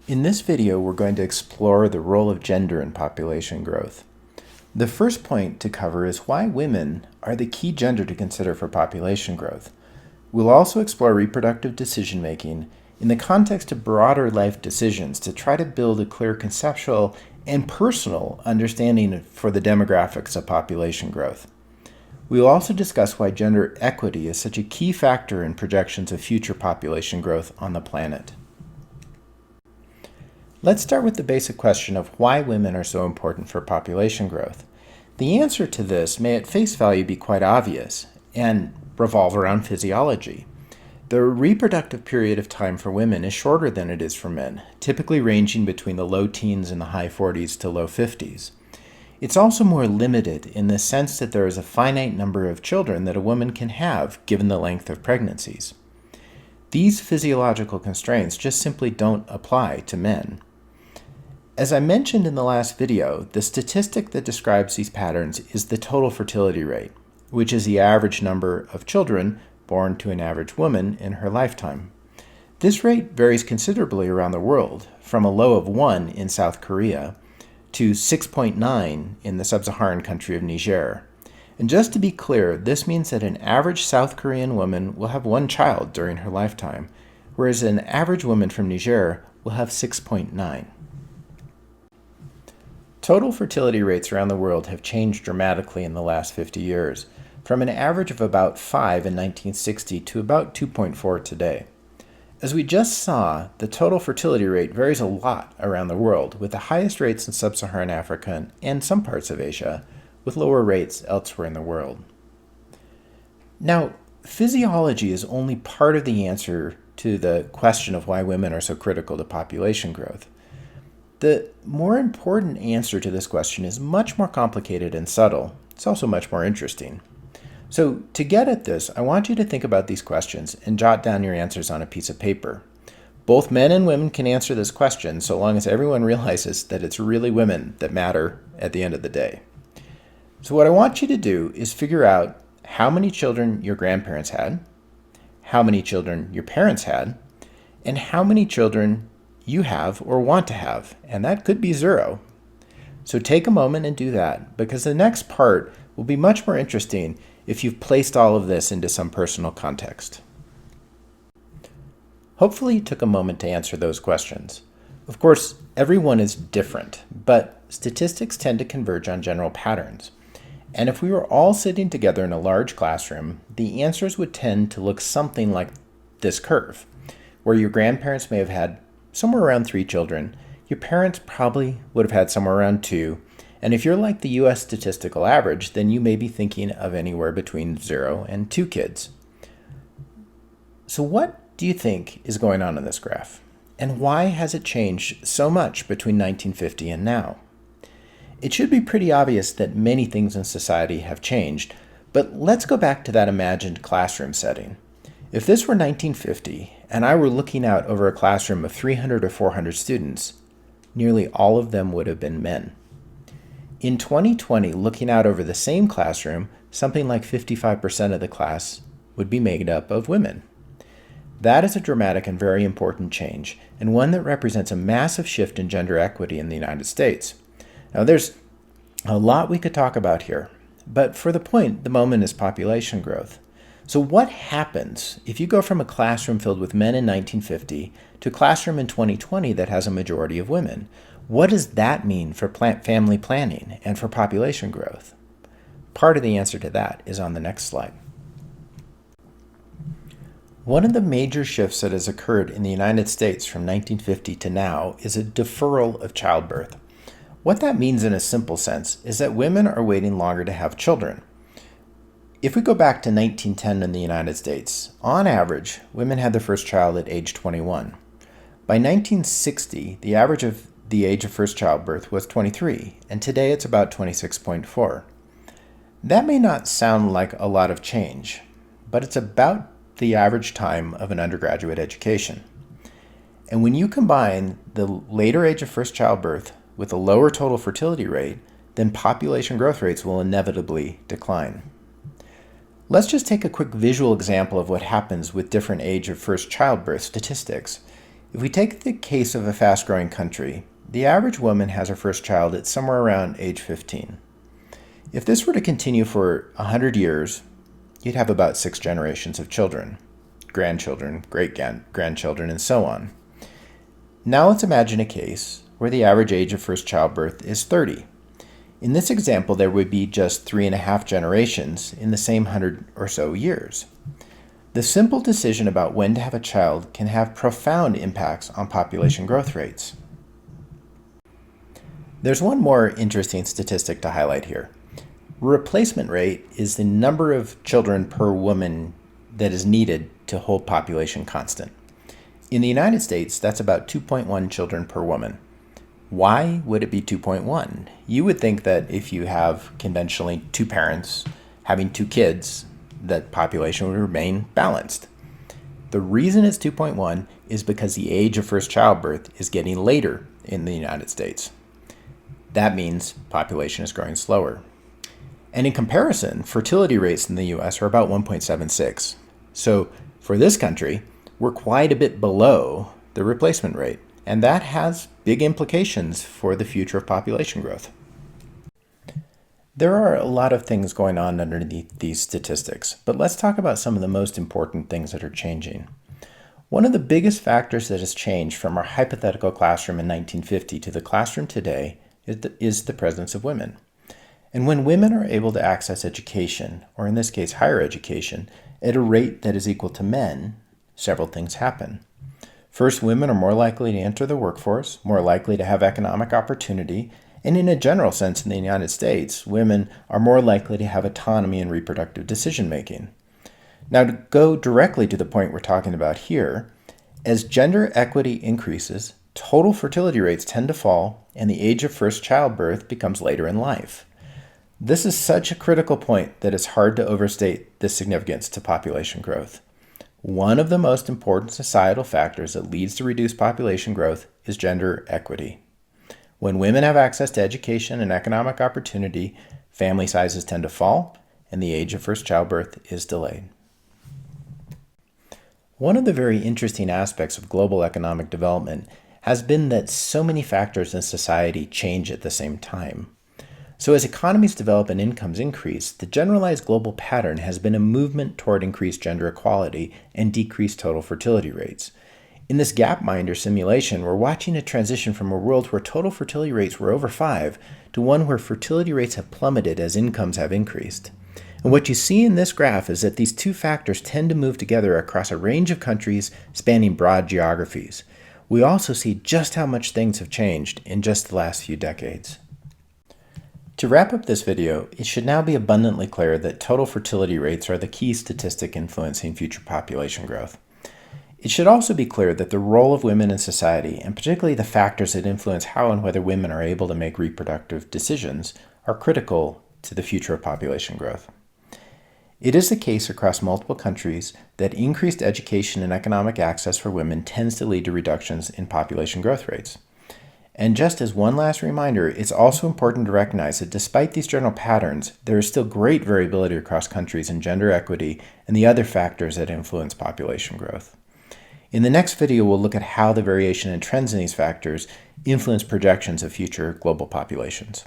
In this video, we're going to explore the role of gender in population growth. The first point to cover is why women are the key gender to consider for population growth. We'll also explore reproductive decision-making in the context of broader life decisions to try to build a clear conceptual and personal understanding for the demographics of population growth. We will also discuss why gender equity is such a key factor in projections of future population growth on the planet. Let's start with the basic question of why women are so important for population growth. The answer to this may at face value be quite obvious and revolve around physiology. The reproductive period of time for women is shorter than it is for men, typically ranging between the low teens and the high 40s to low 50s. It's also more limited in the sense that there is a finite number of children that a woman can have given the length of pregnancies. These physiological constraints just simply don't apply to men. As I mentioned in the last video, the statistic that describes these patterns is the total fertility rate, which is the average number of children born to an average woman in her lifetime. This rate varies considerably around the world, from a low of 1 in South Korea to 6.9 in the sub-Saharan country of Niger. And just to be clear, this means that an average South Korean woman will have 1 child during her lifetime, whereas an average woman from Niger will have 6.9. Total fertility rates around the world have changed dramatically in the last 50 years, from an average of about 5 in 1960 to about 2.4 today. As we just saw, the total fertility rate varies a lot around the world, with the highest rates in sub-Saharan Africa and some parts of Asia, with lower rates elsewhere in the world. Now, physiology is only part of the answer to the question of why women are so critical to population growth. The more important answer to this question is much more complicated and subtle. It's also much more interesting. So to get at this, I want you to think about these questions and jot down your answers on a piece of paper. Both men and women can answer this question so long as everyone realizes that it's really women that matter at the end of the day. So what I want you to do is figure out how many children your grandparents had, how many children your parents had, and how many children you have or want to have, and that could be 0. So take a moment and do that, because the next part will be much more interesting if you've placed all of this into some personal context. Hopefully you took a moment to answer those questions. Of course, everyone is different, but statistics tend to converge on general patterns. And if we were all sitting together in a large classroom, the answers would tend to look something like this curve, where your grandparents may have had somewhere around 3 children, your parents probably would have had somewhere around 2, and if you're like the US statistical average, then you may be thinking of anywhere between 0 and 2 kids. So what do you think is going on in this graph? And why has it changed so much between 1950 and now? It should be pretty obvious that many things in society have changed, but let's go back to that imagined classroom setting. If this were 1950, and I were looking out over a classroom of 300 or 400 students, nearly all of them would have been men. In 2020, looking out over the same classroom, something like 55% of the class would be made up of women. That is a dramatic and very important change, and one that represents a massive shift in gender equity in the United States. Now, there's a lot we could talk about here, but for the point, the moment is population growth. So what happens if you go from a classroom filled with men in 1950 to a classroom in 2020 that has a majority of women? What does that mean for family planning and for population growth? Part of the answer to that is on the next slide. One of the major shifts that has occurred in the United States from 1950 to now is a deferral of childbirth. What that means in a simple sense is that women are waiting longer to have children. If we go back to 1910 in the United States, on average, women had their first child at age 21. By 1960, the average of the age of first childbirth was 23, and today it's about 26.4. That may not sound like a lot of change, but it's about the average time of an undergraduate education. And when you combine the later age of first childbirth with a lower total fertility rate, then population growth rates will inevitably decline. Let's just take a quick visual example of what happens with different age of first childbirth statistics. If we take the case of a fast-growing country, the average woman has her first child at somewhere around age 15. If this were to continue for 100 years, you'd have about 6 generations of children, grandchildren, great-grandchildren, and so on. Now let's imagine a case where the average age of first childbirth is 30. In this example, there would be just 3.5 generations in the same 100 or so years. The simple decision about when to have a child can have profound impacts on population growth rates. There's one more interesting statistic to highlight here. Replacement rate is the number of children per woman that is needed to hold population constant. In the United States, that's about 2.1 children per woman. Why would it be 2.1? You would think that if you have conventionally 2 parents having 2 kids, that population would remain balanced. The reason it's 2.1 is because the age of first childbirth is getting later in the United States. That means population is growing slower. And in comparison, fertility rates in the US are about 1.76. So for this country, we're quite a bit below the replacement rate, and that has big implications for the future of population growth. There are a lot of things going on underneath these statistics, but let's talk about some of the most important things that are changing. One of the biggest factors that has changed from our hypothetical classroom in 1950 to the classroom today is the presence of women. And when women are able to access education, or in this case higher education, at a rate that is equal to men, several things happen. First, women are more likely to enter the workforce, more likely to have economic opportunity, and in a general sense in the United States, women are more likely to have autonomy in reproductive decision-making. Now, to go directly to the point we're talking about here, as gender equity increases, total fertility rates tend to fall, and the age of first childbirth becomes later in life. This is such a critical point that it's hard to overstate the significance to population growth. One of the most important societal factors that leads to reduced population growth is gender equity. When women have access to education and economic opportunity, family sizes tend to fall, and the age of first childbirth is delayed. One of the very interesting aspects of global economic development has been that so many factors in society change at the same time. So as economies develop and incomes increase, the generalized global pattern has been a movement toward increased gender equality and decreased total fertility rates. In this Gapminder simulation, we're watching a transition from a world where total fertility rates were over 5 to one where fertility rates have plummeted as incomes have increased. And what you see in this graph is that these two factors tend to move together across a range of countries spanning broad geographies. We also see just how much things have changed in just the last few decades. To wrap up this video, it should now be abundantly clear that total fertility rates are the key statistic influencing future population growth. It should also be clear that the role of women in society, and particularly the factors that influence how and whether women are able to make reproductive decisions, are critical to the future of population growth. It is the case across multiple countries that increased education and economic access for women tends to lead to reductions in population growth rates. And just as one last reminder, it's also important to recognize that despite these general patterns, there is still great variability across countries in gender equity and the other factors that influence population growth. In the next video, we'll look at how the variation and trends in these factors influence projections of future global populations.